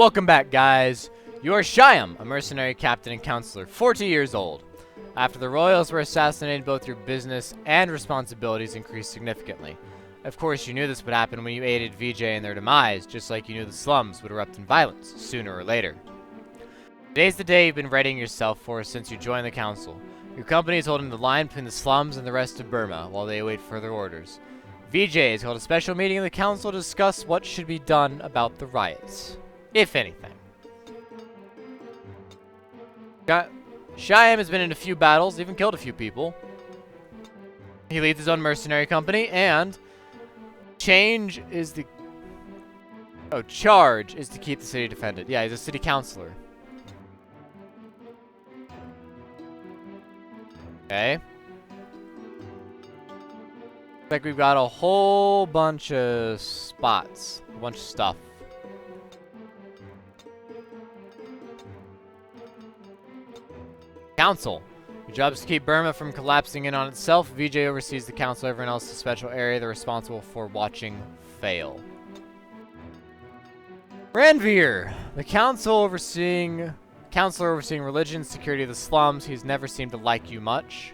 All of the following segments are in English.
Welcome back, guys. You are Shyam, a mercenary captain and counselor, 40 years old. After the royals were assassinated, both your business and responsibilities increased significantly. Of course, you knew this would happen when you aided VJ in their demise, just like you knew the slums would erupt in violence, sooner or later. Today's the day you've been readying yourself for since you joined the council. Your company is holding the line between the slums and the rest of Burma while they await further orders. VJ has held a special meeting in the council to discuss what should be done about the riots, if anything. Shyam has been in a few battles, even killed a few people. He leads his own mercenary company, and charge is to keep the city defended. Yeah, he's a city councilor. Okay. Looks like we've got a whole bunch of spots, a bunch of stuff. Council. Your job is to keep Burma from collapsing in on itself. VJ oversees the council. Everyone else is a special area. They're responsible for watching fail. Ranveer. The counselor overseeing religion, security of the slums. He's never seemed to like you much.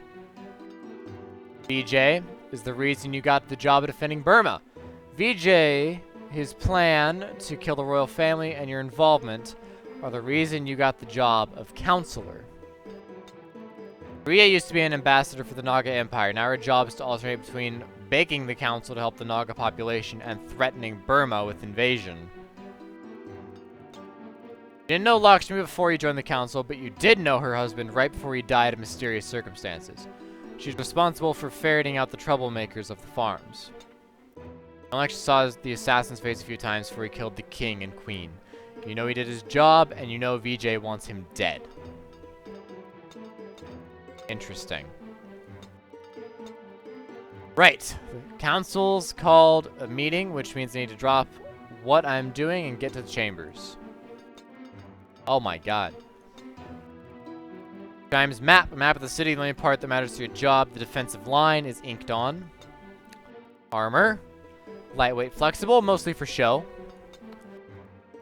VJ is the reason you got the job of defending Burma. VJ, his plan to kill the royal family, and your involvement are the reason you got the job of counselor. Ria used to be an ambassador for the Naga Empire. Now her job is to alternate between begging the council to help the Naga population and threatening Burma with invasion. You didn't know Lakshmi before you joined the council, but you did know her husband right before he died in mysterious circumstances. She's responsible for ferreting out the troublemakers of the farms. You actually saw the assassin's face a few times before he killed the king and queen. You know he did his job, and you know VJ wants him dead. Interesting. Right. The council's called a meeting, which means I need to drop what I'm doing and get to the chambers. Oh my god. Times map. A map of the city. The only part that matters to your job. The defensive line is inked on. Armor. Lightweight, flexible, mostly for show.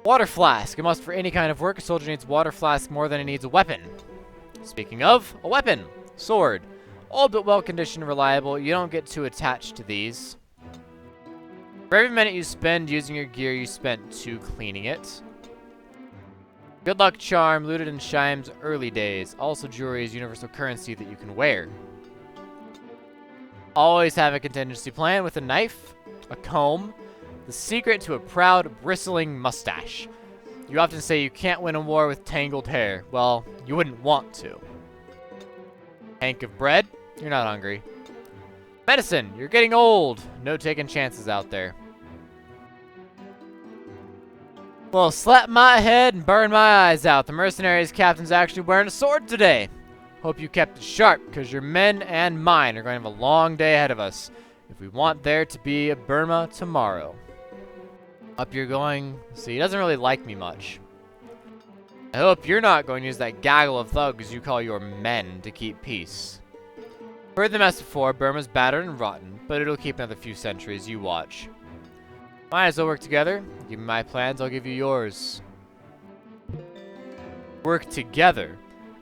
Water flask. A must for any kind of work. A soldier needs water flask more than he needs a weapon. Speaking of, a weapon. Sword. Old but well-conditioned and reliable. You don't get too attached to these. For every minute you spend using your gear, you spent 2 cleaning it. Good luck charm, looted in Shyam's early days. Also jewelry is universal currency that you can wear. Always have a contingency plan with a knife, a comb, the secret to a proud, bristling mustache. You often say you can't win a war with tangled hair. Well, you wouldn't want to. Hank of bread? You're not hungry. Medicine! You're getting old. No taking chances out there. Well, slap my head and burn my eyes out. The mercenaries captain's actually wearing a sword today. Hope you kept it sharp, because your men and mine are going to have a long day ahead of us if we want there to be a Burma tomorrow. Up you're going. See, he doesn't really like me much. I hope you're not going to use that gaggle of thugs you call your men to keep peace. Heard the mess before. Burma's battered and rotten, but it'll keep another few centuries. You watch. Might as well work together. Give me my plans, I'll give you yours. Work together.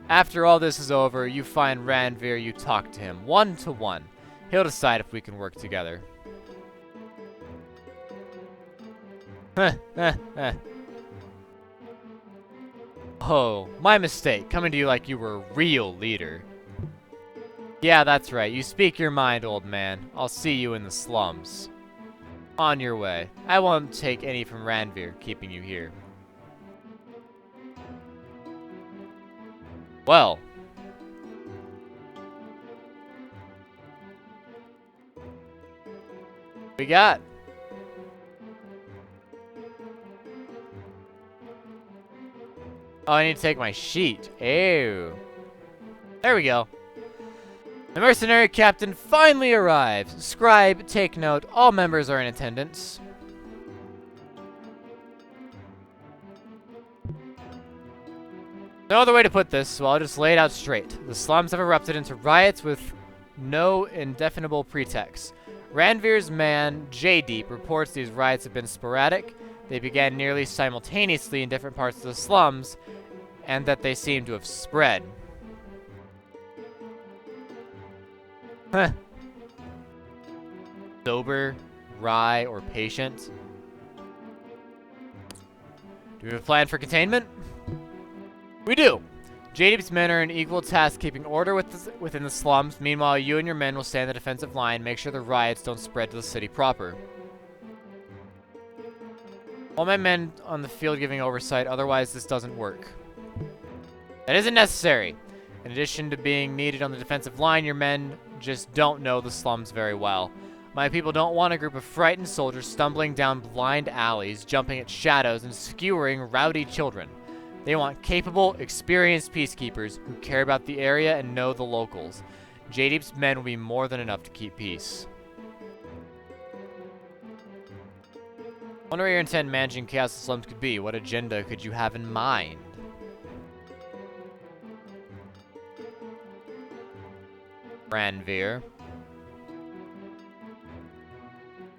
After all this is over, you find Ranveer, you talk to him, 1-to-1. He'll decide if we can work together. Oh, my mistake, coming to you like you were a real leader. Yeah, that's right, you speak your mind, old man. I'll see you in the slums. On your way. I won't take any from Ranveer, keeping you here. Well. We got. Oh, I need to take my sheet. Ew. There we go. The mercenary captain finally arrives. Scribe, take note. All members are in attendance. No other way to put this, so I'll just lay it out straight. The slums have erupted into riots with no indefinable pretext. Ranveer's man, J-Deep, reports these riots have been sporadic. They began nearly simultaneously in different parts of the slums, and that they seem to have spread. Huh. Sober, wry, or patient? Do we have a plan for containment? We do! JD's men are in equal task keeping order within the slums. Meanwhile, you and your men will stand the defensive line, make sure the riots don't spread to the city proper. All my men on the field giving oversight, otherwise this doesn't work. That isn't necessary. In addition to being needed on the defensive line, your men just don't know the slums very well. My people don't want a group of frightened soldiers stumbling down blind alleys, jumping at shadows, and skewering rowdy children. They want capable, experienced peacekeepers who care about the area and know the locals. JD's men will be more than enough to keep peace. Wonder what your intent managing chaos in the slums could be. What agenda could you have in mind? Ranveer.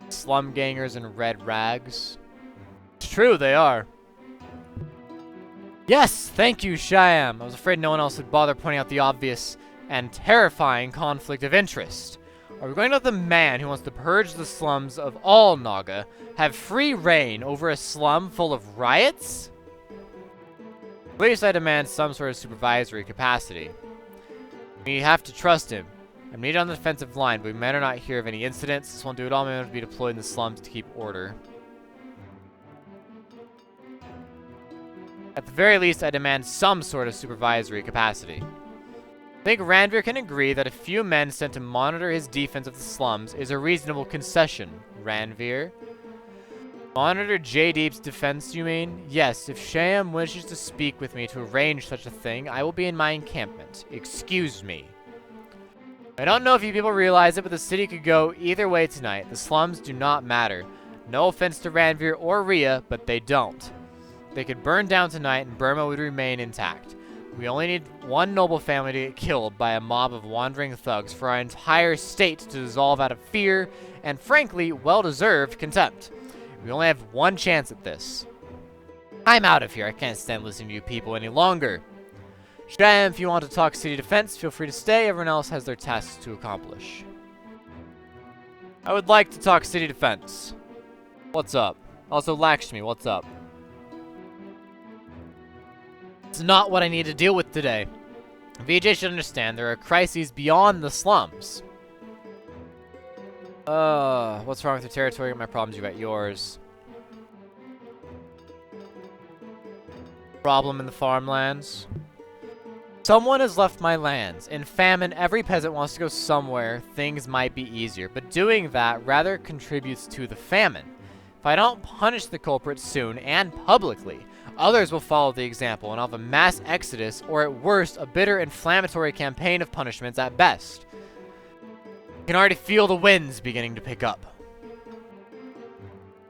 Slum gangers in red rags. It's true, they are. Yes, thank you, Shyam. I was afraid no one else would bother pointing out the obvious and terrifying conflict of interest. Are we going to let the man who wants to purge the slums of all Naga have free reign over a slum full of riots? At least I demand some sort of supervisory capacity. We have to trust him. I'm needed on the defensive line, but we better not hear of any incidents. This won't do it all. Men will be deployed in the slums to keep order. At the very least, I demand some sort of supervisory capacity. I think Ranveer can agree that a few men sent to monitor his defense of the slums is a reasonable concession. Ranveer? Monitor Jaydeep's defense, you mean? Yes, if Shyam wishes to speak with me to arrange such a thing, I will be in my encampment. Excuse me. I don't know if you people realize it, but the city could go either way tonight. The slums do not matter. No offense to Ranveer or Rhea, but they don't. They could burn down tonight and Burma would remain intact. We only need one noble family to get killed by a mob of wandering thugs for our entire state to dissolve out of fear and, frankly, well-deserved contempt. We only have one chance at this. I'm out of here. I can't stand listening to you people any longer. Shyam, if you want to talk city defense, feel free to stay. Everyone else has their tasks to accomplish. I would like to talk city defense. What's up? Also, Lakshmi, what's up? It's not what I need to deal with today. VJ should understand there are crises beyond the slums. What's wrong with your territory? My problems, you got yours. Problem in the farmlands. Someone has left my lands. In famine, every peasant wants to go somewhere. Things might be easier, but doing that rather contributes to the famine. If I don't punish the culprit soon and publicly, others will follow the example, and I'll have a mass exodus, or at worst, a bitter, inflammatory campaign of punishments at best. I can already feel the winds beginning to pick up.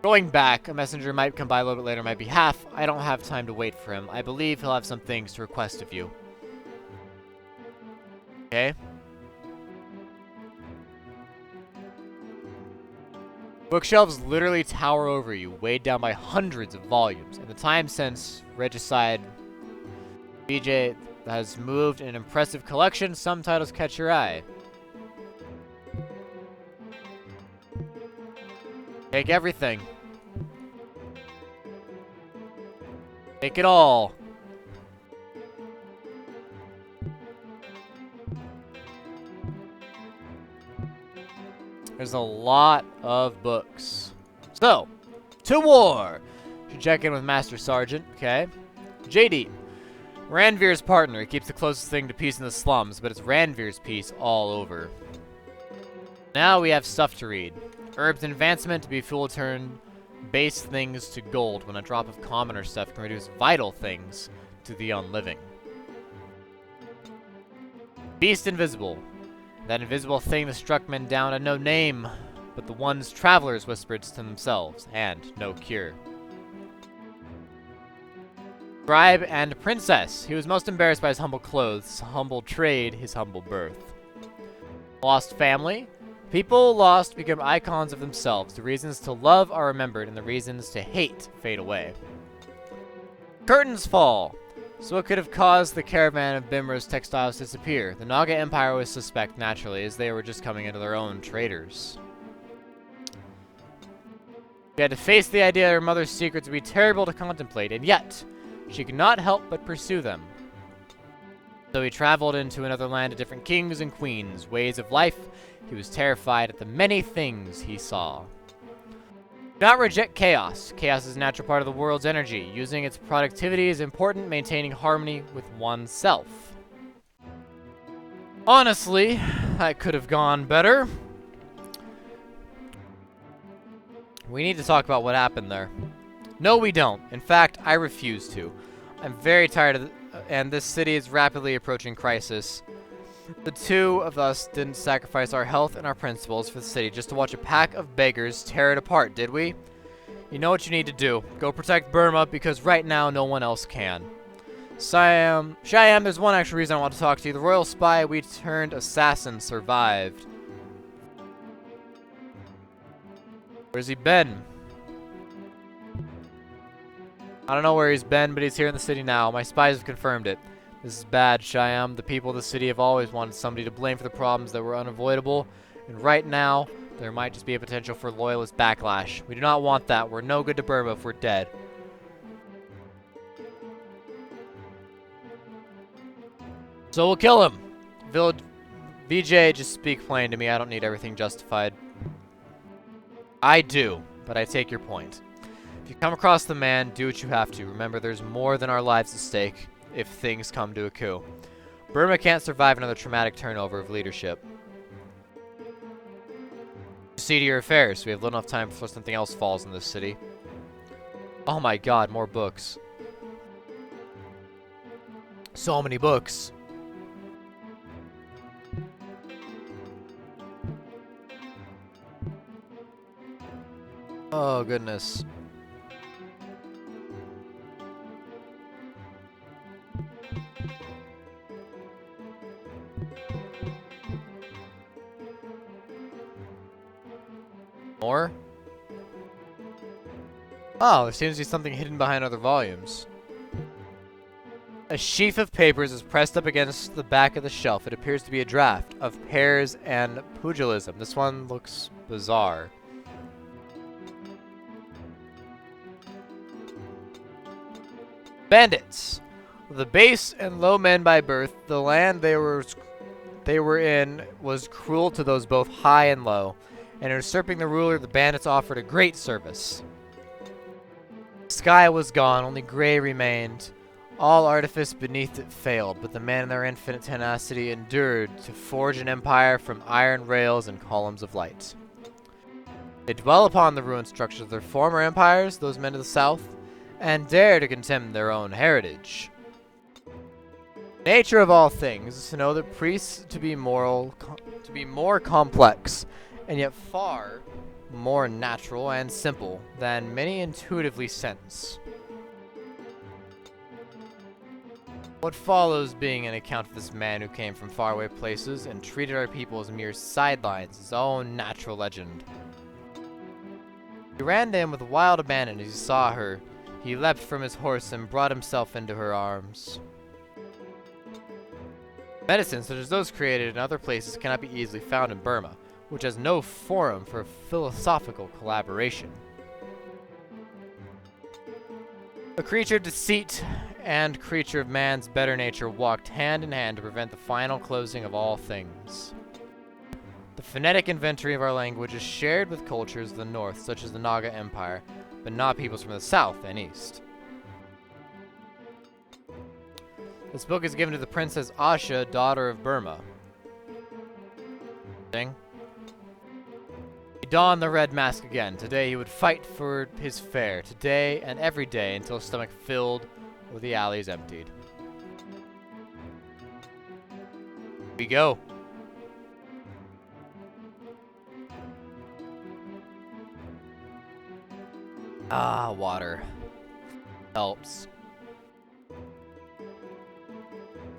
Going back, a messenger might come by a little bit later on my behalf. I don't have time to wait for him. I believe he'll have some things to request of you. Okay? Bookshelves literally tower over you, weighed down by hundreds of volumes. In the time since Regicide, BJ has moved in an impressive collection. Some titles catch your eye. Take everything. Take it all. There's a lot of books. So, to war! Should check in with Master Sergeant, okay? JD. Ranveer's partner. He keeps the closest thing to peace in the slums, but it's Ranveer's peace all over. Now we have stuff to read. Herbs and advancement to be fuel turn base things to gold when a drop of commoner stuff can reduce vital things to the unliving. Beast invisible. That invisible thing that struck men down had no name, but the ones travelers whispered to themselves, and no cure. Scribe and princess. He was most embarrassed by his humble clothes, humble trade, his humble birth. Lost family. People lost become icons of themselves. The reasons to love are remembered, and the reasons to hate fade away. Curtains fall. So what could have caused the caravan of Bimra's textiles to disappear? The Naga Empire was suspect, naturally, as they were just coming into their own traders. She had to face the idea that her mother's secrets would be terrible to contemplate, and yet, she could not help but pursue them. So he traveled into another land of different kings and queens, ways of life. He was terrified at the many things he saw. Do not reject chaos. Chaos is a natural part of the world's energy. Using its productivity is important, maintaining harmony with oneself. Honestly, that could have gone better. We need to talk about what happened there. No, we don't. In fact, I refuse to. I'm very tired of and this city is rapidly approaching crisis. The two of us didn't sacrifice our health and our principles for the city just to watch a pack of beggars tear it apart, did we? You know what you need to do. Go protect Burma, because right now no one else can. Shyam, there's one extra reason I want to talk to you. The royal spy we turned assassin survived. Where's he been? I don't know where he's been, but he's here in the city now. My spies have confirmed it. This is bad, Shyam. The people of the city have always wanted somebody to blame for the problems that were unavoidable. And right now, there might just be a potential for loyalist backlash. We do not want that. We're no good to Burma if we're dead. So we'll kill him. VJ, just speak plain to me. I don't need everything justified. I do, but I take your point. If you come across the man, do what you have to. Remember, there's more than our lives at stake if things come to a coup. Burma can't survive another traumatic turnover of leadership. See to your affairs. We have little enough time before something else falls in this city. Oh my god, more books. So many books. Oh goodness. More? Oh, there seems to be something hidden behind other volumes. A sheaf of papers is pressed up against the back of the shelf. It appears to be a draft of Pears and Pugilism. This one looks bizarre. Bandits. The base and low men by birth, the land they were in was cruel to those both high and low. And in usurping the ruler, the bandits offered a great service. Sky was gone, only gray remained. All artifice beneath it failed, but the men in their infinite tenacity endured to forge an empire from iron rails and columns of light. They dwell upon the ruined structures of their former empires, those men to the south, and dare to contemn their own heritage. Nature of all things is to know that priests to be more complex, and yet far more natural and simple than many intuitively sense. What follows being an account of this man who came from faraway places and treated our people as mere sidelines, his own natural legend. He ran to him with wild abandon as he saw her. He leapt from his horse and brought himself into her arms. Medicine, such as those created in other places, cannot be easily found in Burma, which has no forum for philosophical collaboration. A creature of deceit and creature of man's better nature walked hand in hand to prevent the final closing of all things. The phonetic inventory of our language is shared with cultures of the north, such as the Naga Empire, but not peoples from the south and east. This book is given to the Princess Asha, daughter of Burma. He donned the red mask again. Today he would fight for his fare. Today and every day until his stomach filled or the alleys emptied. Here we go. Ah, water. Helps.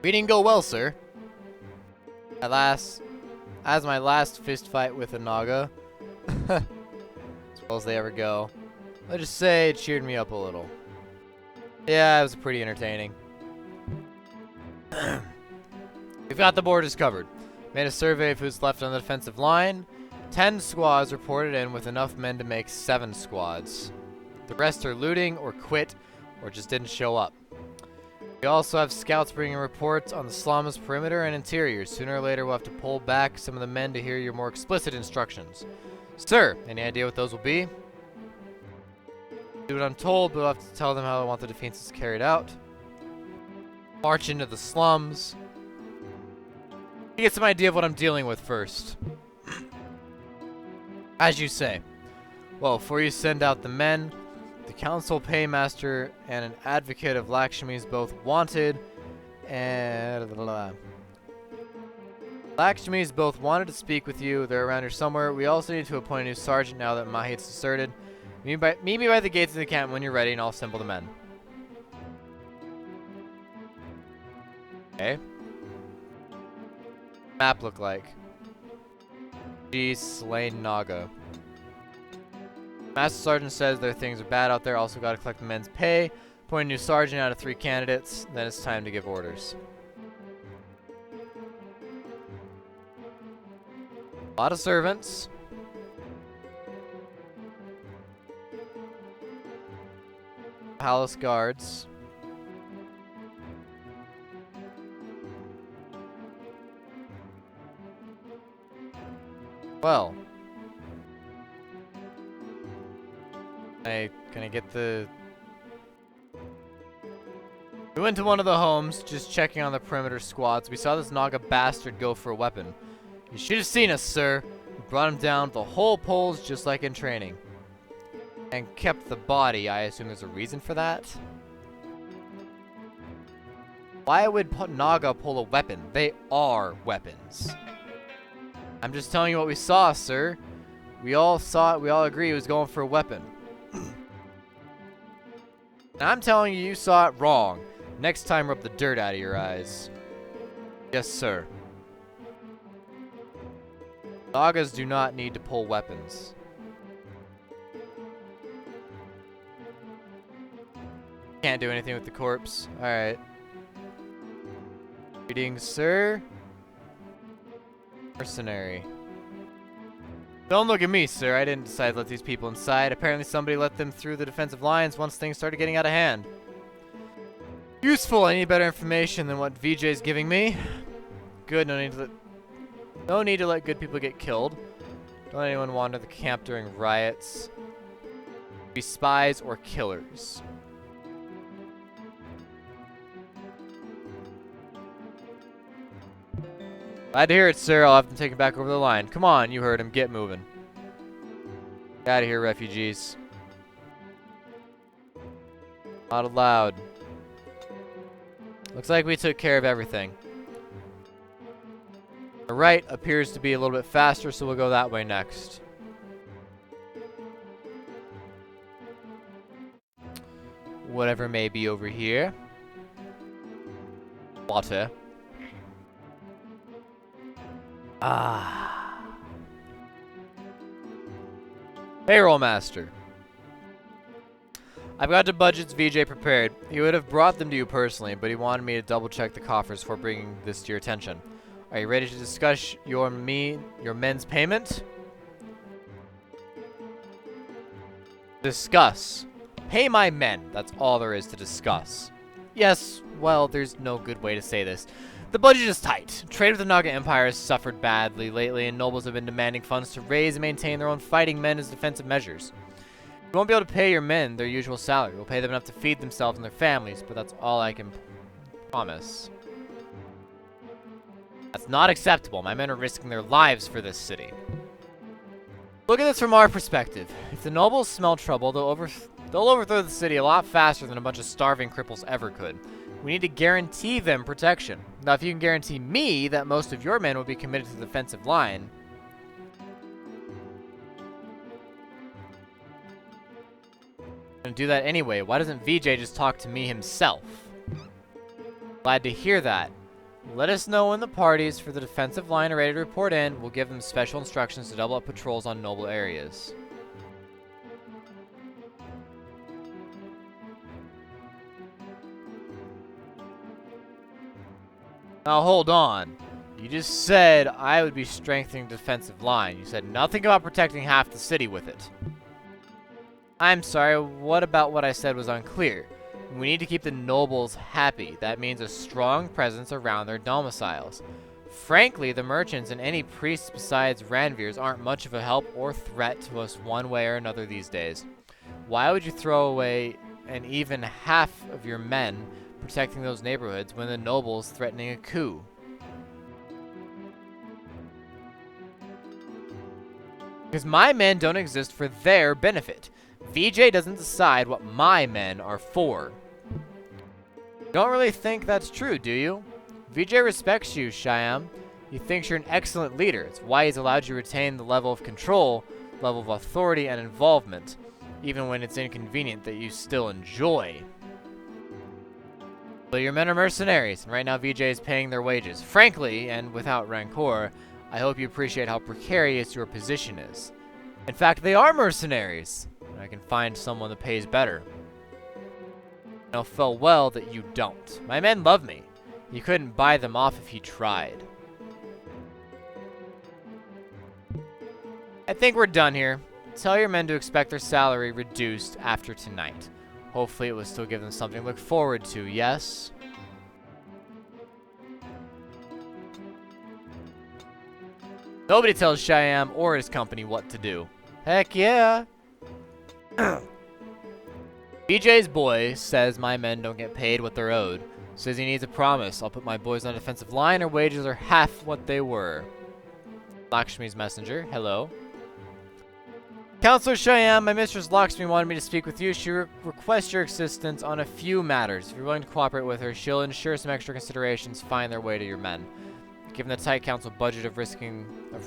Reading go well, sir. At last, As my last fist fight with a Naga, as well as they ever go, let's just say it cheered me up a little. Yeah, it was pretty entertaining. We've got the borders covered. Made a survey of who's left on the defensive line. 10 squads reported in with enough men to make 7 squads. The rest are looting or quit or just didn't show up. We also have scouts bringing reports on the slums, perimeter, and interior. Sooner or later, we'll have to pull back some of the men to hear your more explicit instructions. Sir, any idea what those will be? Do what I'm told, but we'll have to tell them how I want the defenses carried out. March into the slums. You get some idea of what I'm dealing with first. As you say. Well, before you send out the men, the council paymaster and an advocate of Lakshmi's both wanted, and Lakshmi's both wanted to speak with you. They're around here somewhere. We also need to appoint a new sergeant now that Mahit's deserted. Meet me by the gates of the camp when you're ready, and I'll assemble the men. Okay. Map look like? G slain Naga. Master Sergeant says their things are bad out there. Also got to collect the men's pay. Appoint a new sergeant out of 3 candidates. Then it's time to give orders. A lot of servants. Palace guards. Well. Can I get the... We went to one of the homes, just checking on the perimeter squads. We saw this Naga bastard go for a weapon. You should have seen us, sir. We brought him down the whole poles just like in training. And kept the body. I assume there's a reason for that? Why would Naga pull a weapon? They are weapons. I'm just telling you what we saw, sir. We all saw it. We all agree he was going for a weapon. And I'm telling you, you saw it wrong. Next time, rub the dirt out of your eyes. Yes, sir. Nagas do not need to pull weapons. Can't do anything with the corpse. Alright. Greetings, sir. Mercenary. Don't look at me, sir. I didn't decide to let these people inside. Apparently somebody let them through the defensive lines once things started getting out of hand. Useful. I need better information than what VJ's giving me. Good. No need to let good people get killed. Don't let anyone wander the camp during riots. Be spies or killers. Glad to hear it, sir. I'll have them taken back over the line. Come on, you heard him. Get moving. Get out of here, refugees. Not allowed. Looks like we took care of everything. The right appears to be a little bit faster, so we'll go that way next. Whatever may be over here. Water. Ah. Payroll master. I've got the budgets VJ prepared. He would have brought them to you personally, but he wanted me to double check the coffers before bringing this to your attention. Are you ready to discuss your men's payment? Discuss. Pay my men. That's all there is to discuss. Yes, well, there's no good way to say this. The budget is tight. Trade with the Naga Empire has suffered badly lately, and nobles have been demanding funds to raise and maintain their own fighting men as defensive measures. You won't be able to pay your men their usual salary. We'll pay them enough to feed themselves and their families, but that's all I can promise. That's not acceptable. My men are risking their lives for this city. Look at this from our perspective. If the nobles smell trouble, they'll overthrow the city a lot faster than a bunch of starving cripples ever could. We need to guarantee them protection. Now, if you can guarantee me that most of your men will be committed to the defensive line, I'm gonna do that anyway. Why doesn't VJ just talk to me himself? Glad to hear that. Let us know when the parties for the defensive line are ready to report in. We'll give them special instructions to double up patrols on noble areas. Now hold on. You just said I would be strengthening defensive line. You said nothing about protecting half the city with it. I'm sorry, what about what I said was unclear? We need to keep the nobles happy. That means a strong presence around their domiciles. Frankly, the merchants and any priests besides Ranvirs aren't much of a help or threat to us one way or another these days. Why would you throw away an even half of your men protecting those neighborhoods when the nobles threatening a coup? Because my men don't exist for their benefit. VJ doesn't decide what my men are for. You don't really think that's true, do you? VJ respects you, Shyam. He thinks you're an excellent leader. It's why he's allowed you to retain the level of control, level of authority and involvement, even when it's inconvenient that you still enjoy. But your men are mercenaries, and right now VJ is paying their wages. Frankly, and without rancor, I hope you appreciate how precarious your position is. In fact, they are mercenaries. I can find someone that pays better. It'll feel well that you don't. My men love me. You couldn't buy them off if he tried. I think we're done here. Tell your men to expect their salary reduced after tonight. Hopefully it will still give them something to look forward to, yes? Nobody tells Shyam or his company what to do. Heck yeah! BJ's boy says my men don't get paid what they're owed. Says he needs a promise. I'll put my boys on a defensive line. Our wages are half what they were. Lakshmi's messenger. Hello. Counselor Shyam, my mistress Lakshmi wanted me to speak with you. She requests your assistance on a few matters. If you're willing to cooperate with her, she'll ensure some extra considerations find their way to your men. Given the tight council budget of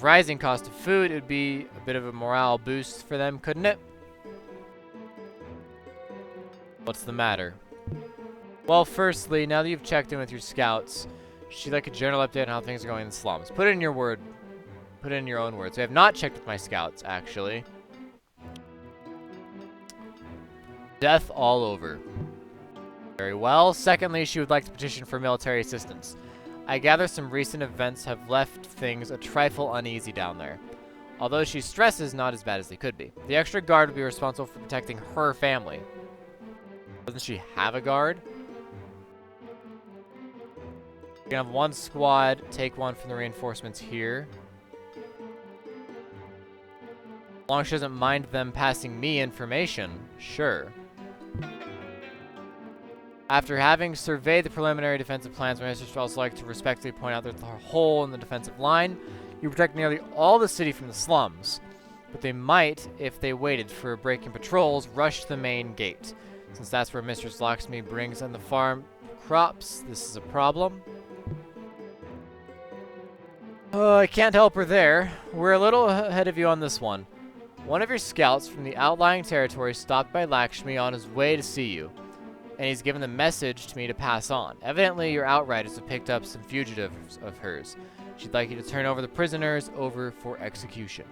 rising cost of food, it would be a bit of a morale boost for them, couldn't it? What's the matter? Well, firstly, now that you've checked in with your scouts, she'd like a general update on how things are going in the slums. Put it in your own words. We have not checked with my scouts, actually. Death all over. Very well. Secondly, she would like to petition for military assistance. I gather some recent events have left things a trifle uneasy down there. Although she stresses not as bad as they could be. The extra guard would be responsible for protecting her family. Doesn't she have a guard? You can have one squad take one from the reinforcements here. As long as she doesn't mind them passing me information, sure. After having surveyed the preliminary defensive plans, my mistress would also like to respectfully point out that there's a hole in the defensive line. You protect nearly all the city from the slums, but they might, if they waited for breaking patrols, rush the main gate. Since that's where Mistress Lakshmi brings in the farm crops, this is a problem. I can't help her there. We're a little ahead of you on this one. One of your scouts from the outlying territory stopped by Lakshmi on his way to see you, and he's given the message to me to pass on. Evidently, your outriders have picked up some fugitives of hers. She'd like you to turn over the prisoners over for execution.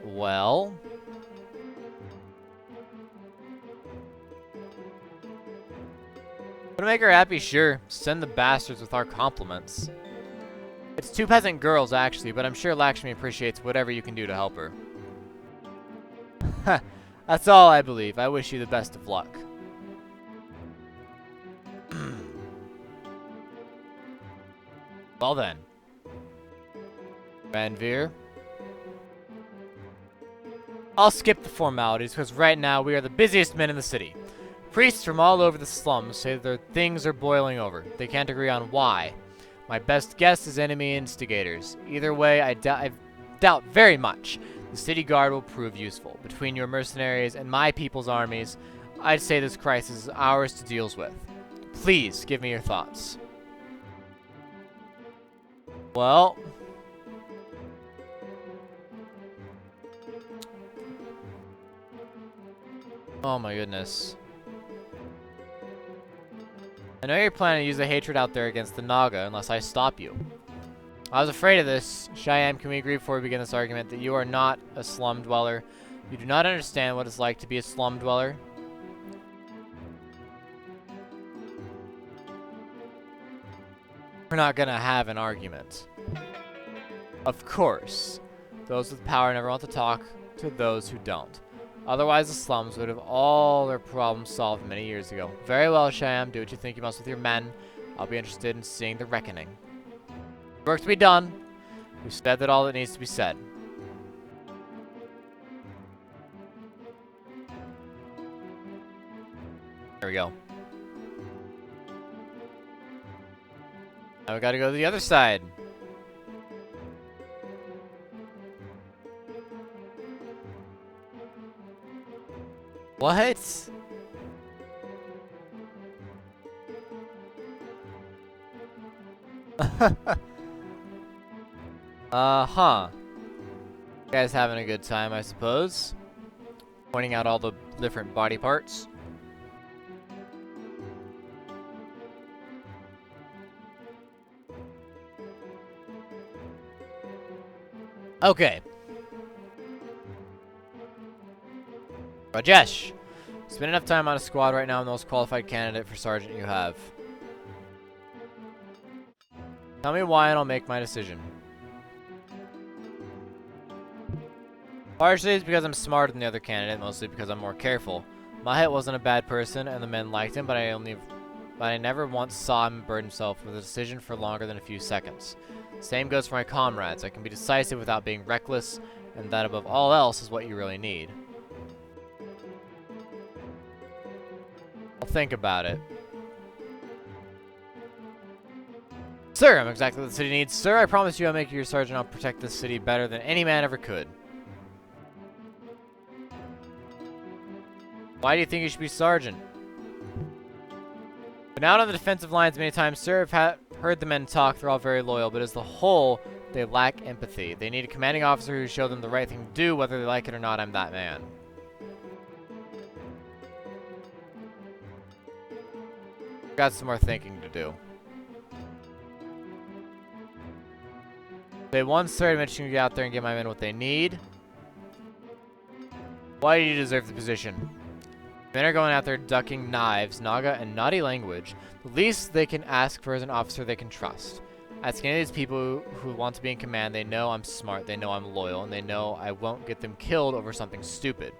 Well... Want to make her happy? Sure. Send the bastards with our compliments. It's 2 peasant girls, actually, but I'm sure Lakshmi appreciates whatever you can do to help her. That's all I believe. I wish you the best of luck. Well then. Ranveer. I'll skip the formalities, because right now we are the busiest men in the city. Priests from all over the slums say their things are boiling over. They can't agree on why. My best guess is enemy instigators. Either way, I doubt very much the city guard will prove useful. Between your mercenaries and my people's armies, I'd say this crisis is ours to deal with. Please, give me your thoughts. Well... oh my goodness. I know you're planning to use the hatred out there against the Naga unless I stop you. I was afraid of this. Cheyenne, can we agree before we begin this argument that you are not a slum dweller? You do not understand what it's like to be a slum dweller. We're not gonna have an argument. Of course. Those with power never want to talk to those who don't. Otherwise, the slums would have all their problems solved many years ago. Very well, Cheyenne. Do what you think you must with your men. I'll be interested in seeing the reckoning. Work to be done. We've said that all that needs to be said. There we go. Now we gotta go to the other side. What? Huh. You guys having a good time, I suppose? Pointing out all the different body parts. Okay. Rajesh, spend enough time on a squad right now. I'm the most qualified candidate for sergeant you have. Tell me why and I'll make my decision. Partially it's because I'm smarter than the other candidate, mostly because I'm more careful. Mahit wasn't a bad person and the men liked him, but I never once saw him burden himself with a decision for longer than a few seconds. Same goes for my comrades. I can be decisive without being reckless, and that above all else is what you really need. I'll think about it. Sir, I'm exactly what the city needs. Sir, I promise you I'll make you your sergeant. I'll protect this city better than any man ever could. Why do you think you should be sergeant? Been out on the defensive lines many times, sir. I've heard the men talk. They're all very loyal, but as a whole, they lack empathy. They need a commanding officer who show them the right thing to do, whether they like it or not. I'm that man. Got some more thinking to do. They once started mentioning you get out there and get my men what they need. Why do you deserve the position? Men are going out there ducking knives, Naga, and naughty language. The least they can ask for is an officer they can trust. Asking any of these people who want to be in command, they know I'm smart, they know I'm loyal, and they know I won't get them killed over something stupid.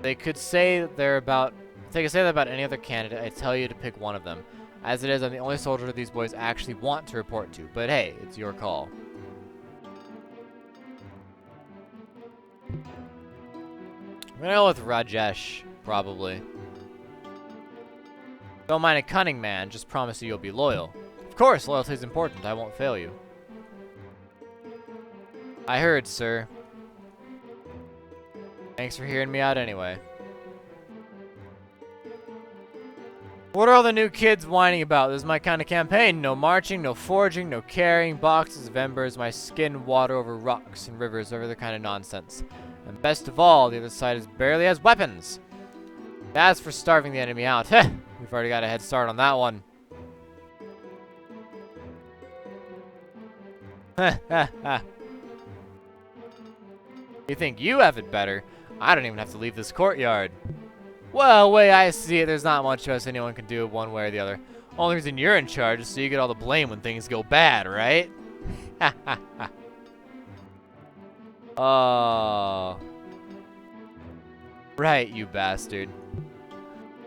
They could say if they could say that about any other candidate, I tell you to pick one of them. As it is, I'm the only soldier these boys actually want to report to. But hey, it's your call. I'm gonna go with Rajesh, probably. Don't mind a cunning man, just promise you you'll be loyal. Of course, loyalty is important. I won't fail you. I heard, sir. Thanks for hearing me out anyway. What are all the new kids whining about? This is my kind of campaign. No marching, no foraging, no carrying boxes of embers, my skin water over rocks and rivers, over the kind of nonsense. And best of all, the other side barely has weapons. As for starving the enemy out, we've already got a head start on that one. You think you have it better? I don't even have to leave this courtyard. Well, the way I see it, there's not much else anyone can do one way or the other. Only reason you're in charge is so you get all the blame when things go bad, right? Oh. Right, you bastard.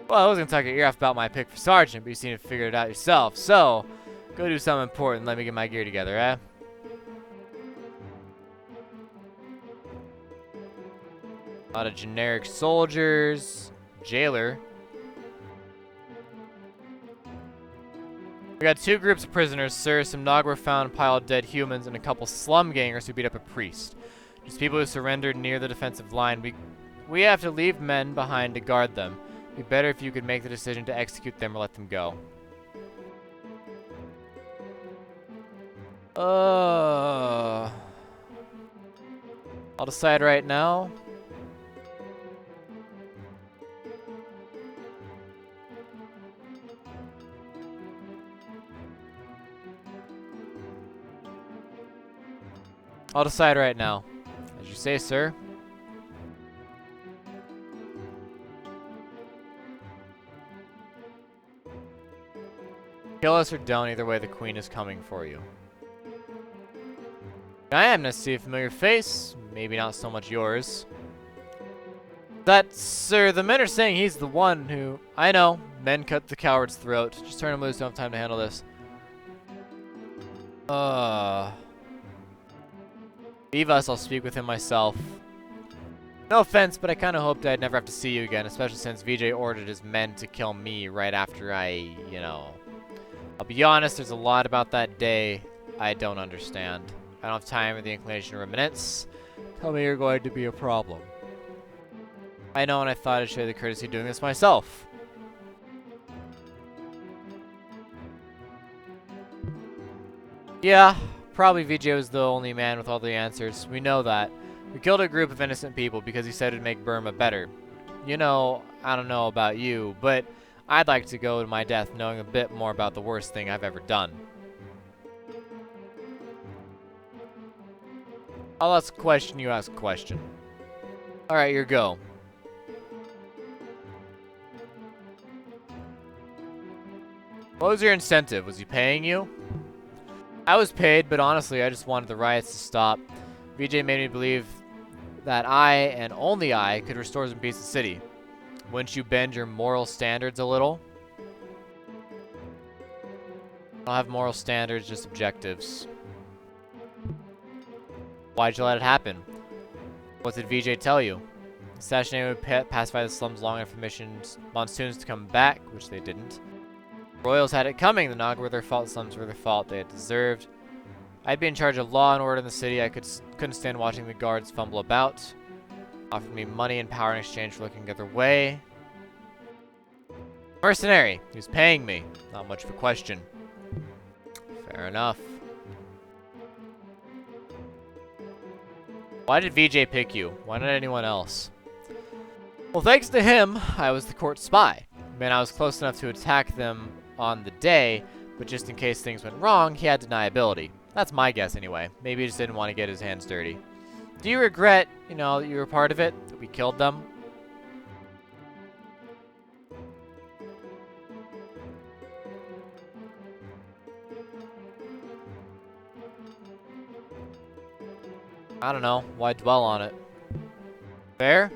Well, I was gonna talk your ear off about my pick for sergeant, but you seem to figure it out yourself. So, go do something important. Let me get my gear together, eh? A lot of generic soldiers. Jailer. We got 2 groups of prisoners, sir. Some Naga were found, piled dead humans, and a couple slum gangers who beat up a priest. Just people who surrendered near the defensive line. We have to leave men behind to guard them. It'd be better if you could make the decision to execute them or let them go. I'll decide right now. I'll decide right now. As you say, sir. Kill us or don't, either way the queen is coming for you. I am to see a familiar face, maybe not so much yours. That, sir, the men are saying he's the one who... I know, men cut the coward's throat. Just turn him loose, don't have time to handle this. Leave us, I'll speak with him myself. No offense, but I kind of hoped I'd never have to see you again, especially since VJ ordered his men to kill me right after I, you know... I'll be honest, there's a lot about that day I don't understand. I don't have time or the inclination to reminisce. Tell me you're going to be a problem. I know, and I thought I'd show you the courtesy of doing this myself. Yeah, probably VJ was the only man with all the answers. We know that. We killed a group of innocent people because he said it'd make Burma better. You know, I don't know about you, but I'd like to go to my death knowing a bit more about the worst thing I've ever done. I'll ask a question, you ask a question. Alright, your go. What was your incentive? Was he paying you? I was paid, but honestly, I just wanted the riots to stop. VJ made me believe that I, and only I, could restore some peace in the city. Wouldn't you bend your moral standards a little? I don't have moral standards, just objectives. Why'd you let it happen? What did VJ tell you? Assassinating would pacify the slums long after monsoons to come back, which they didn't. Royals had it coming. The Naga were their fault, the slums were their fault. They had deserved. I'd be in charge of law and order in the city. I couldn't stand watching the guards fumble about. Offered me money and power in exchange for looking the other way. Mercenary. He was paying me. Not much of a question. Fair enough. Why did VJ pick you? Why not anyone else? Well, thanks to him, I was the court spy. Man, I was close enough to attack them on the day, but just in case things went wrong, he had deniability. That's my guess anyway. Maybe he just didn't want to get his hands dirty. Do you regret, you know, that you were part of it? That we killed them? I don't know. Why dwell on it? Fair?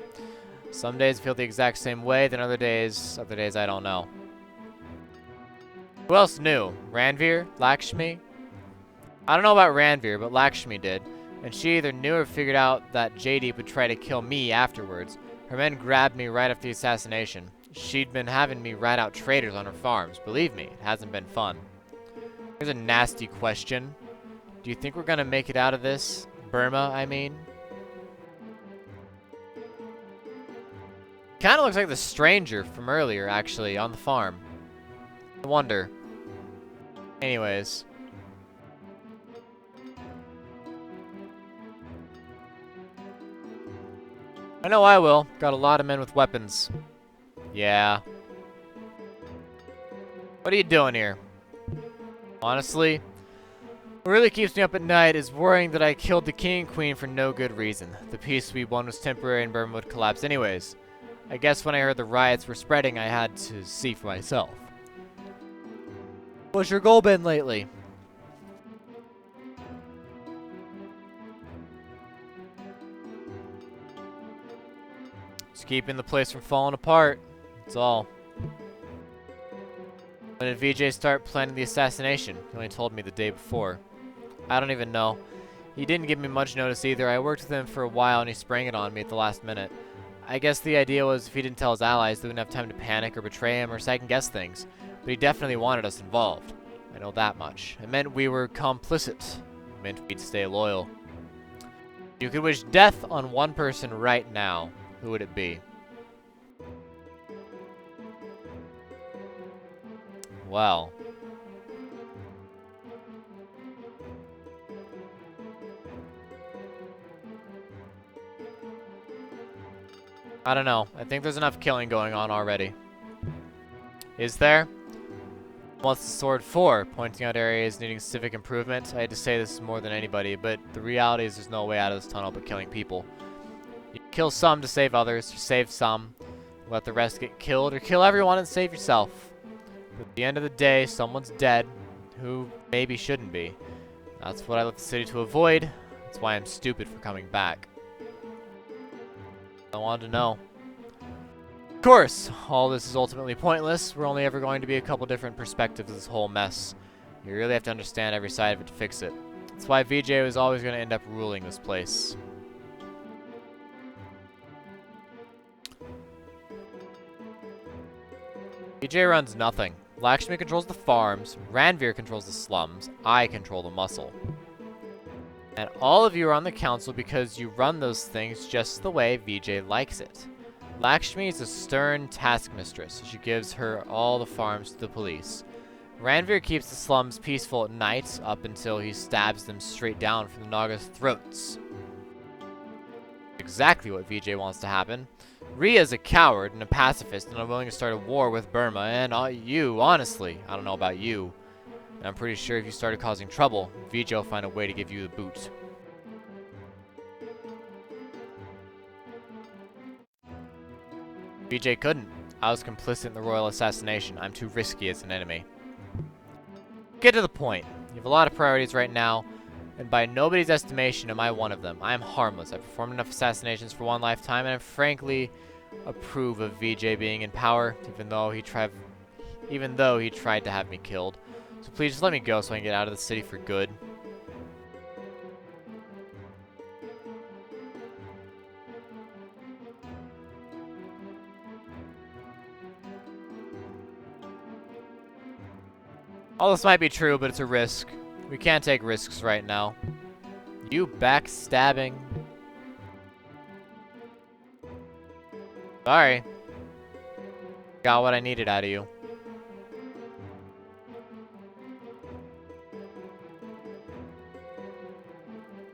Some days I feel the exact same way, then other days I don't know. Who else knew? Ranveer? Lakshmi? I don't know about Ranveer, but Lakshmi did. And she either knew or figured out that JD would try to kill me afterwards. Her men grabbed me right after the assassination. She'd been having me rat out traitors on her farms. Believe me, it hasn't been fun. Here's a nasty question. Do you think we're gonna make it out of this? Burma, I mean? Kinda looks like the stranger from earlier, actually, on the farm. I wonder. Anyways. I know I will. Got a lot of men with weapons. Yeah. What are you doing here? Honestly, what really keeps me up at night is worrying that I killed the king and queen for no good reason. The peace we won was temporary and Burma would collapse anyways. I guess when I heard the riots were spreading, I had to see for myself. What's your goal been lately? Just keeping the place from falling apart. That's all. When did VJ start planning the assassination? He only told me the day before. I don't even know. He didn't give me much notice either. I worked with him for a while and he sprang it on me at the last minute. I guess the idea was if he didn't tell his allies, they wouldn't have time to panic or betray him or second guess things. But he definitely wanted us involved. I know that much. It meant we were complicit. It meant we'd stay loyal. You could wish death on one person right now. Who would it be? Well. I don't know. I think there's enough killing going on already. Is there? What's the sword for? Pointing out areas needing civic improvement. I had to say this more than anybody, but the reality is there's no way out of this tunnel but killing people. You kill some to save others, you save some, let the rest get killed, or kill everyone and save yourself. But at the end of the day, someone's dead who maybe shouldn't be. That's what I left the city to avoid. That's why I'm stupid for coming back. I wanted to know. Of course, all this is ultimately pointless. We're only ever going to be a couple different perspectives of this whole mess. You really have to understand every side of it to fix it. That's why VJ was always going to end up ruling this place. VJ runs nothing. Lakshmi controls the farms, Ranveer controls the slums, I control the muscle. And all of you are on the council because you run those things just the way VJ likes it. Lakshmi is a stern taskmistress. She gives her all the farms to the police. Ranveer keeps the slums peaceful at night up until he stabs them straight down from the Naga's throats. Exactly what VJ wants to happen. Ria's a coward and a pacifist and unwilling to start a war with Burma, and you, honestly, I don't know about you. And I'm pretty sure if you started causing trouble, VJ will find a way to give you the boot. VJ couldn't. I was complicit in the royal assassination. I'm too risky as an enemy. Get to the point. You have a lot of priorities right now, and by nobody's estimation am I one of them. I am harmless. I performed enough assassinations for one lifetime, and I frankly approve of VJ being in power, even though he tried to have me killed. So please just let me go so I can get out of the city for good. All this might be true, but it's a risk. We can't take risks right now. You backstabbing. Sorry. Got what I needed out of you.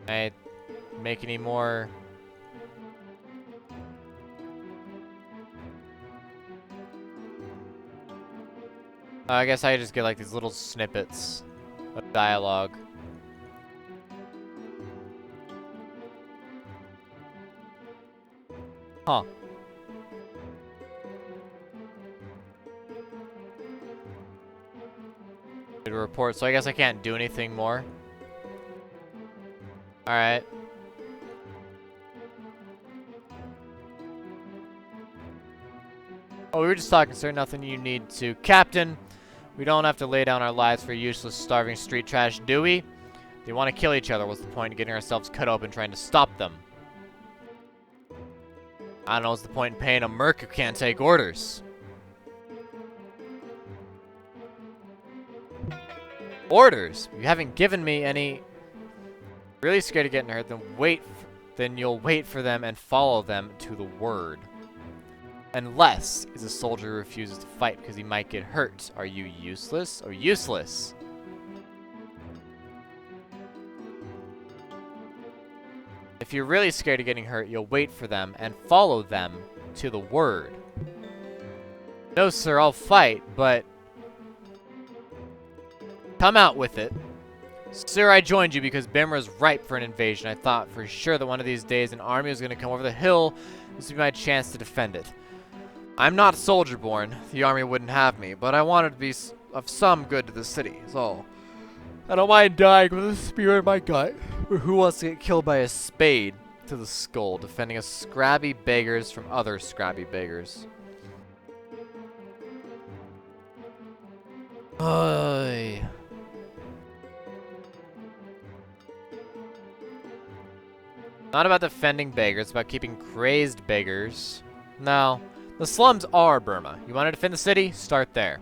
Can I make any more? I guess I just get like these little snippets of dialogue. Huh. Good report, so I guess I can't do anything more. Alright. Oh, we were just talking, sir. Nothing you need to. Captain, we don't have to lay down our lives for useless, starving street trash, do we? They want to kill each other. What's the point of getting ourselves cut open trying to stop them? I don't know what's the point in paying a merc who can't take orders. Orders? You haven't given me any. Really scared of getting hurt, then you'll wait for them and follow them to the word. Unless is a soldier who refuses to fight because he might get hurt. Are you useless or useless? If you're really scared of getting hurt, you'll wait for them and follow them to the word. No, sir, I'll fight, but come out with it. Sir, I joined you because Bimra's ripe for an invasion. I thought for sure that one of these days an army was going to come over the hill. This would be my chance to defend it. I'm not soldier-born. The army wouldn't have me, but I wanted to be of some good to the city, is all. I don't mind dying with a spear in my gut. Or who wants to get killed by a spade to the skull, defending us scrabby beggars from other scrabby beggars? Oy. Not about defending beggars, it's about keeping crazed beggars. No. The slums are Burma. You want to defend the city? Start there.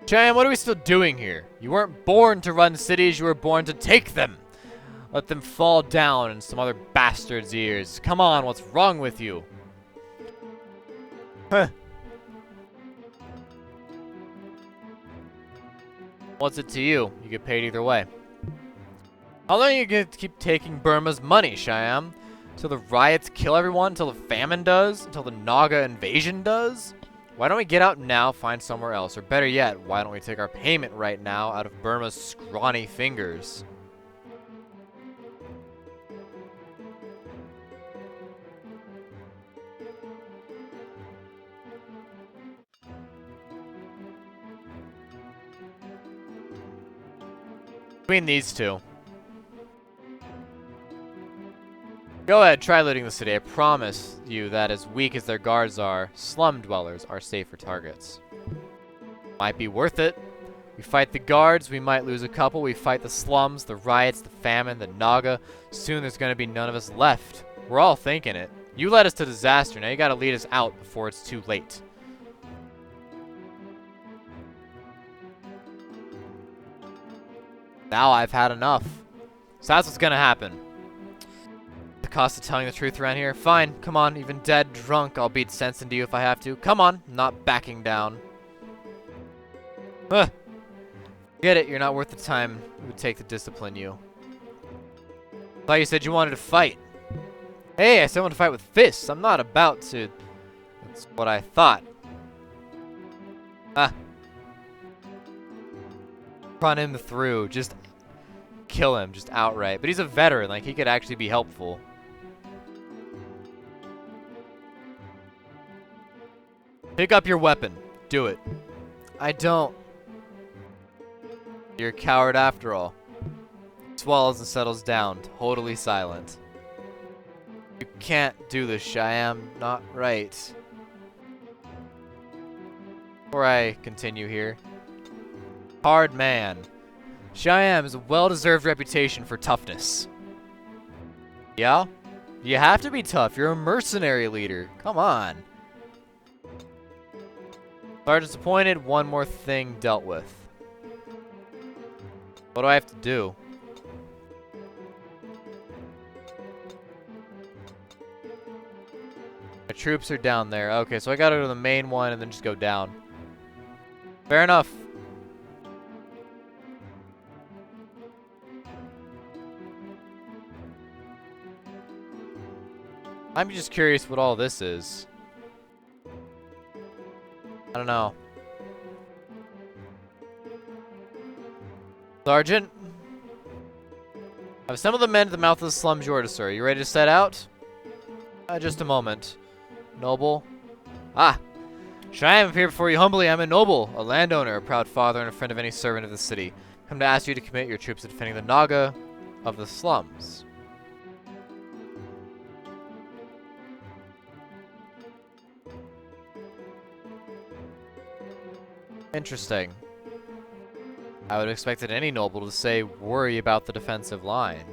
Chan, what are we still doing here? You weren't born to run cities, you were born to take them. Let them fall down in some other bastard's ears. Come on, what's wrong with you? Huh. What's it to you? You get paid either way. How long are you going to keep taking Burma's money, Shyam? Until the riots kill everyone? Until the famine does? Until the Naga invasion does? Why don't we get out now, find somewhere else? Or better yet, why don't we take our payment right now out of Burma's scrawny fingers? Between these two. Go ahead, try looting the city. I promise you that as weak as their guards are, slum dwellers are safer targets. Might be worth it. We fight the guards, we might lose a couple. We fight the slums, the riots, the famine, the Naga. Soon there's gonna be none of us left. We're all thinking it. You led us to disaster, now you gotta lead us out before it's too late. Now I've had enough. So that's what's gonna happen. The cost of telling the truth around here? Fine, come on, even dead drunk, I'll beat sense into you if I have to. Come on, I'm not backing down. Huh. Get it, you're not worth the time it would take to discipline you. Thought you said you wanted to fight. Hey, I said I want to fight with fists. I'm not about to. That's what I thought. Ah. Run him through. Just kill him, just outright. But he's a veteran, like he could actually be helpful. Pick up your weapon. Do it. I don't. You're a coward after all. Swallows and settles down, totally silent. You can't do this, Shyam. Not right. Before I continue here. Hard man. Shyam has a well-deserved reputation for toughness. Yeah? You have to be tough. You're a mercenary leader. Come on. Sergeant's appointed. One more thing dealt with. What do I have to do? My troops are down there. Okay, so I gotta go to the main one and then just go down. Fair enough. I'm just curious what all this is. I don't know. Sergeant? I've assembled the men at the mouth of the slums, your order, sir. You ready to set out? Just a moment. Noble? Ah! Shyam, I'm here before you humbly. I'm a noble, a landowner, a proud father, and a friend of any servant of the city. Come to ask you to commit your troops to defending the Naga of the slums. Interesting. I would have expected any noble to say, worry about the defensive line.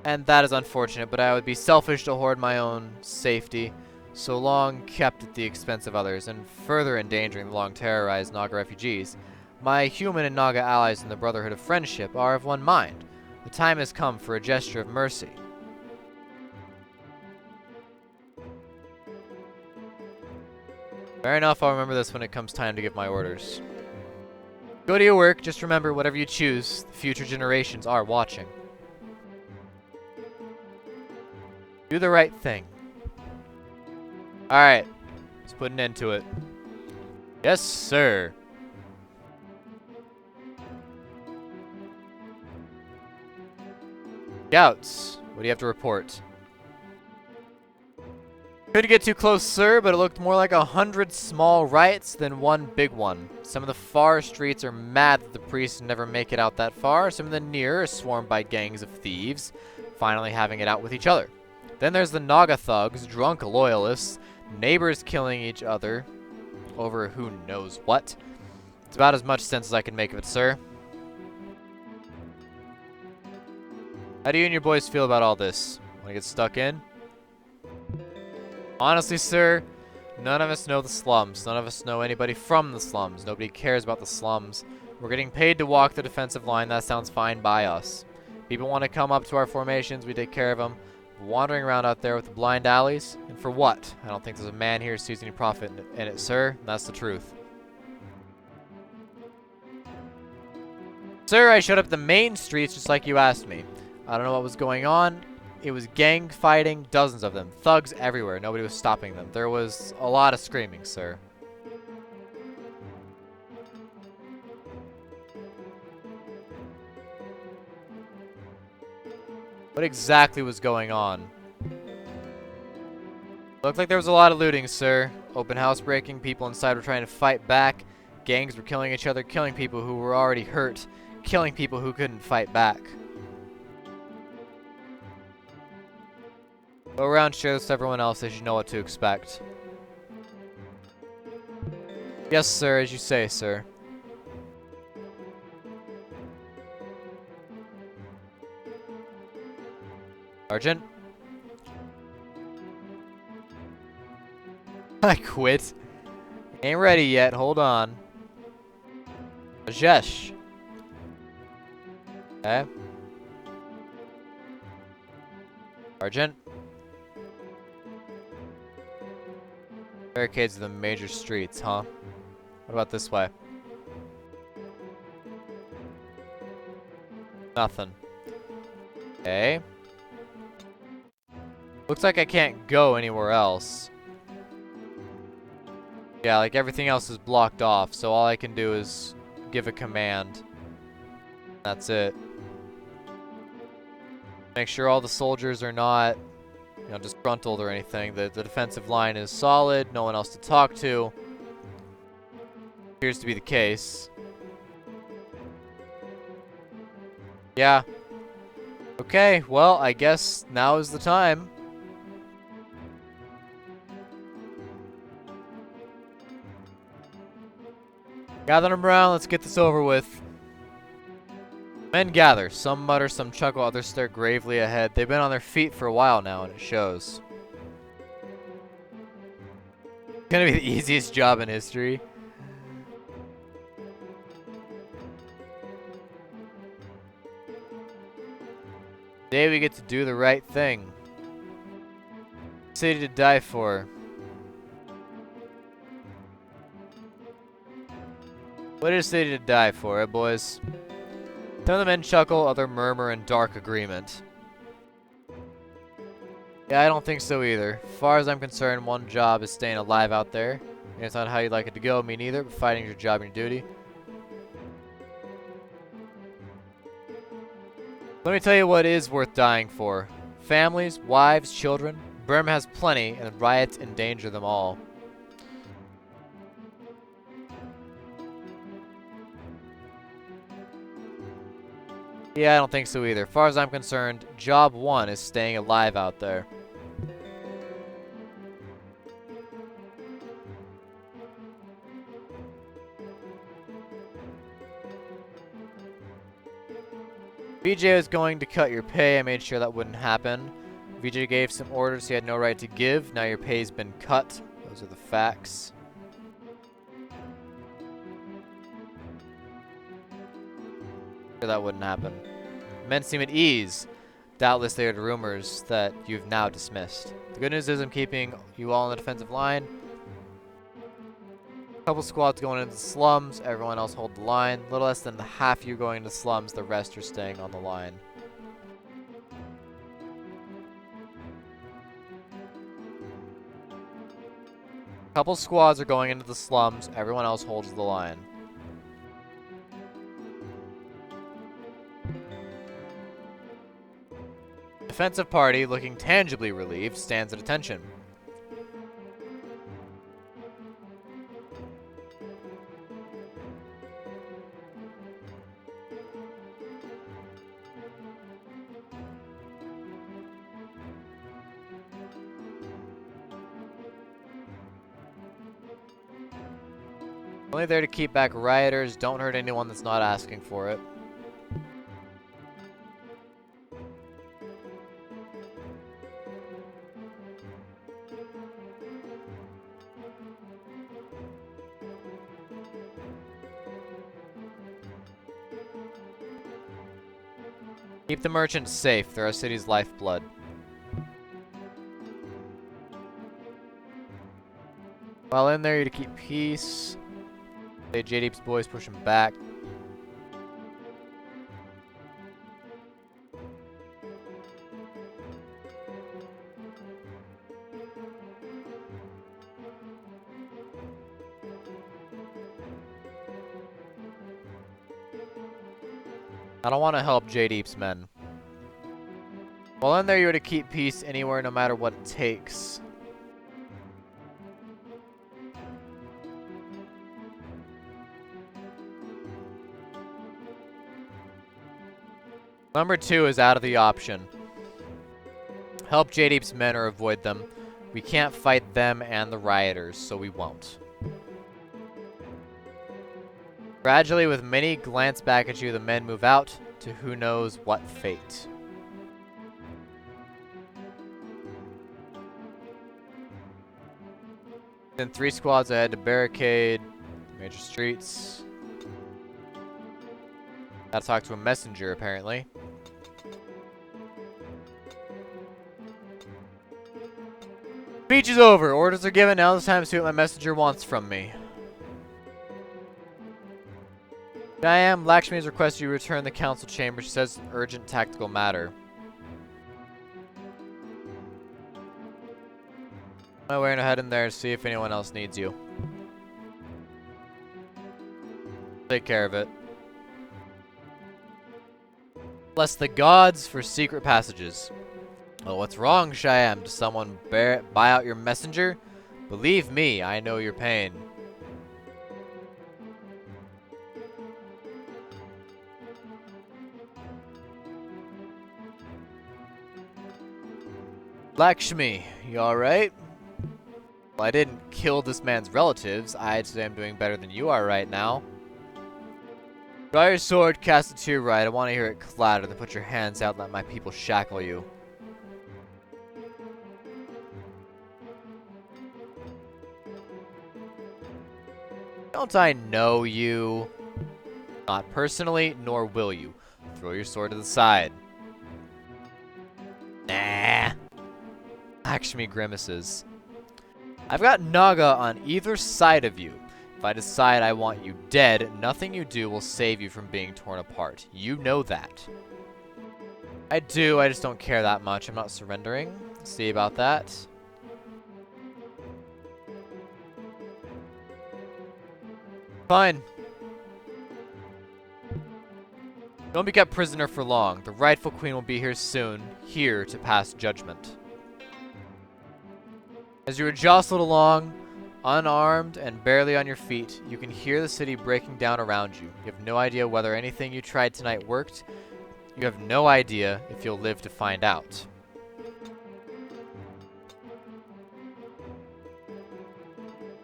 And that is unfortunate, but I would be selfish to hoard my own safety, so long kept at the expense of others, and further endangering the long-terrorized Naga refugees. My human and Naga allies in the Brotherhood of Friendship are of one mind. The time has come for a gesture of mercy. Fair enough, I'll remember this when it comes time to give my orders. Go to your work, just remember, whatever you choose, the future generations are watching. Do the right thing. Alright, let's put an end to it. Yes, sir. Scouts, what do you have to report? Couldn't get too close, sir, but it looked more like 100 small riots than one big one. Some of the far streets are mad that the priests never make it out that far. Some of the near are swarmed by gangs of thieves, finally having it out with each other. Then there's the Naga thugs, drunk loyalists, neighbors killing each other over who knows what. It's about as much sense as I can make of it, sir. How do you and your boys feel about all this? Want to get stuck in? Honestly, sir, none of us know the slums. None of us know anybody from the slums. Nobody cares about the slums. We're getting paid to walk the defensive line. That sounds fine by us. People want to come up to our formations. We take care of them. Wandering around out there with the blind alleys. And for what? I don't think there's a man here who sees any profit in it, sir. And that's the truth. Sir, I showed up the main streets just like you asked me. I don't know what was going on. It was gang fighting, dozens of them. Thugs everywhere. Nobody was stopping them. There was a lot of screaming, sir. What exactly was going on? Looked like there was a lot of looting, sir. Open house breaking. People inside were trying to fight back. Gangs were killing each other, killing people who were already hurt, killing people who couldn't fight back. Go around, share this with everyone else. They should know what to expect. Yes, sir, as you say, sir. Sergeant? I quit. Ain't ready yet, hold on. Rajesh. Okay. Sergeant? Barricades of the major streets, huh? What about this way? Nothing. Okay. Looks like I can't go anywhere else. Yeah, like everything else is blocked off, so all I can do is give a command. That's it. Make sure all the soldiers are not, you know, disgruntled or anything. The defensive line is solid, no one else to talk to. Appears to be the case. Yeah. Okay, well, I guess now is the time. Gather them around, let's get this over with. Men gather. Some mutter, some chuckle, others stare gravely ahead. They've been on their feet for a while now, and it shows. Gonna be the easiest job in history. Today we get to do the right thing. City to die for. What is city to die for, eh, boys? Some of the men chuckle, others murmur in dark agreement. Yeah, I don't think so either. As far as I'm concerned, one job is staying alive out there. And it's not how you'd like it to go, me neither, but fighting is your job and your duty. Let me tell you what is worth dying for. Families, wives, children. Burma has plenty, and the riots endanger them all. Yeah, I don't think so either. As far as I'm concerned, job one is staying alive out there. VJ was going to cut your pay. I made sure that wouldn't happen. VJ gave some orders he had no right to give. Now your pay's been cut. Those are the facts. Sure that wouldn't happen. Men seem at ease. Doubtless they heard rumors that you've now dismissed. The good news is I'm keeping you all on the defensive line. A couple squads going into the slums. Everyone else hold the line. A little less than half you going into the slums. The rest are staying on the line. A couple squads are going into the slums. Everyone else holds the line. Defensive party, looking tangibly relieved, stands at attention. Only there to keep back rioters. Don't hurt anyone that's not asking for it. Keep the merchants safe. They're our city's lifeblood. While in there, you're to keep peace. J-Deep's boys push him back. I don't want to help J-Deep's men. While in there, you are to keep peace anywhere, no matter what it takes. Number 2 is out of the option. Help J-Deep's men or avoid them. We can't fight them and the rioters, so we won't. Gradually, with many glance back at you, the men move out to who knows what fate. Then 3 squads ahead to barricade major streets. Gotta talk to a messenger, apparently. Speech is over. Orders are given. Now it's time to see what my messenger wants from me. I am. Lakshmi has requested you return the council chamber. She says urgent tactical matter. My way to head in there to see if anyone else needs you. Take care of it. Bless the gods for secret passages. Oh, what's wrong, Shyam? Does someone buy out your messenger? Believe me, I know your pain. Lakshmi, you alright? Well, I didn't kill this man's relatives. I'd say I'm doing better than you are right now. Draw your sword, cast it to your right. I want to hear it clatter. Then put your hands out and let my people shackle you. Don't I know you? Not personally, nor will you. Throw your sword to the side. Nah. Lakshmi grimaces. I've got Naga on either side of you. If I decide I want you dead, nothing you do will save you from being torn apart. You know that. I do, I just don't care that much. I'm not surrendering. See about that. Fine. Don't be kept prisoner for long. The rightful queen will be here soon, here to pass judgment. As you are jostled along, unarmed and barely on your feet, you can hear the city breaking down around you. You have no idea whether anything you tried tonight worked. You have no idea if you'll live to find out.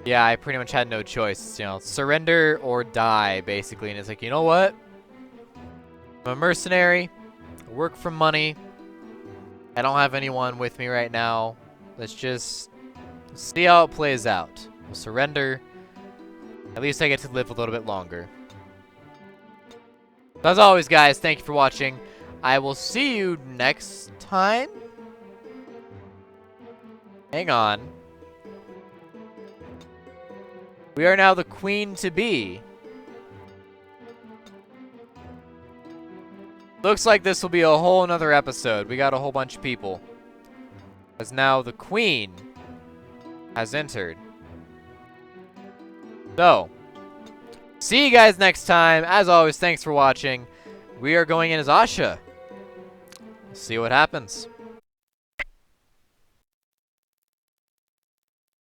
Yeah, I pretty much had no choice. You know, surrender or die, basically. And it's like, you know what? I'm a mercenary. I work for money. I don't have anyone with me right now. Let's just see how it plays out. We'll surrender. At least I get to live a little bit longer. As always, guys, thank you for watching. I will see you next time. Hang on. We are now the queen-to-be. Looks like this will be a whole nother episode. We got a whole bunch of people. Because now the queen has entered. So, see you guys next time. As always, thanks for watching. We are going in as Asha. See what happens.